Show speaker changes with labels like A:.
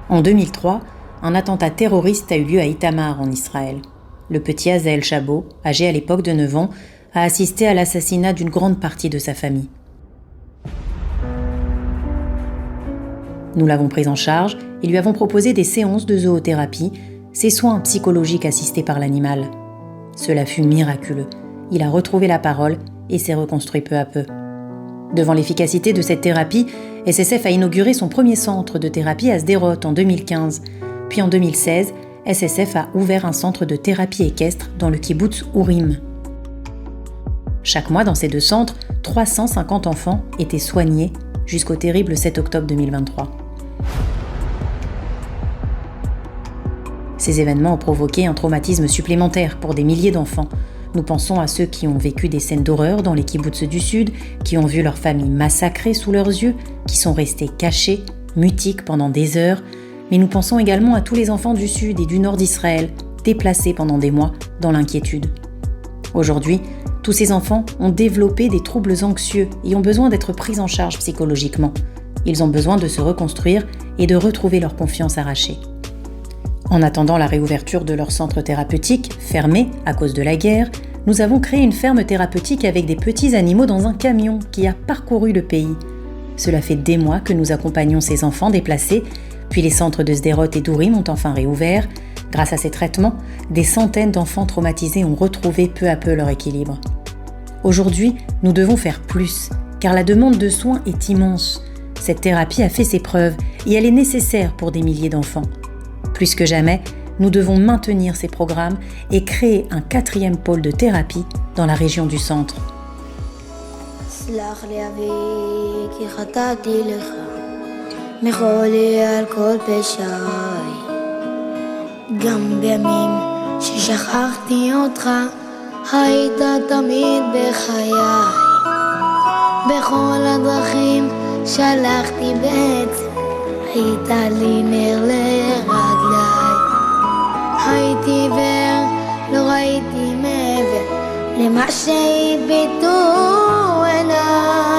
A: En 2003, un attentat terroriste a eu lieu à Itamar, en Israël. Le petit Azael Chabot, âgé à l'époque de 9 ans, a assisté à l'assassinat d'une grande partie de sa famille. Nous l'avons pris en charge et lui avons proposé des séances de zoothérapie, ces soins psychologiques assistés par l'animal. Cela fut miraculeux. Il a retrouvé la parole et s'est reconstruit peu à peu. Devant l'efficacité de cette thérapie, SSF a inauguré son premier centre de thérapie à Sderot en 2015. Puis en 2016, SSF a ouvert un centre de thérapie équestre dans le kibboutz Ourim. Chaque mois dans ces deux centres, 350 enfants étaient soignés jusqu'au terrible 7 octobre 2023. Ces événements ont provoqué un traumatisme supplémentaire pour des milliers d'enfants. Nous pensons à ceux qui ont vécu des scènes d'horreur dans les kibboutz du Sud, qui ont vu leur famille massacrée sous leurs yeux, qui sont restés cachés, mutiques pendant des heures. Mais nous pensons également à tous les enfants du Sud et du Nord d'Israël, déplacés pendant des mois dans l'inquiétude. Aujourd'hui, tous ces enfants ont développé des troubles anxieux et ont besoin d'être pris en charge psychologiquement. Ils ont besoin de se reconstruire et de retrouver leur confiance arrachée. En attendant la réouverture de leur centre thérapeutique, fermé à cause de la guerre, nous avons créé une ferme thérapeutique avec des petits animaux dans un camion qui a parcouru le pays. Cela fait des mois que nous accompagnons ces enfants déplacés, puis les centres de Sderot et d'Ourim ont enfin réouvert. Grâce à ces traitements, des centaines d'enfants traumatisés ont retrouvé peu à peu leur équilibre. Aujourd'hui, nous devons faire plus, car la demande de soins est immense. Cette thérapie a fait ses preuves et elle est nécessaire pour des milliers d'enfants. Plus que jamais, nous devons maintenir ces programmes et créer un 4e pôle de thérapie dans la région du centre.
B: גם בימים ששכחתי אותך, היית תמיד בחיי. בכל הדרכים שלחתי בעצם, היית לי נר לרגליי. הייתי עיוור, לא ראיתי מעבר למה שהביטו עיניי.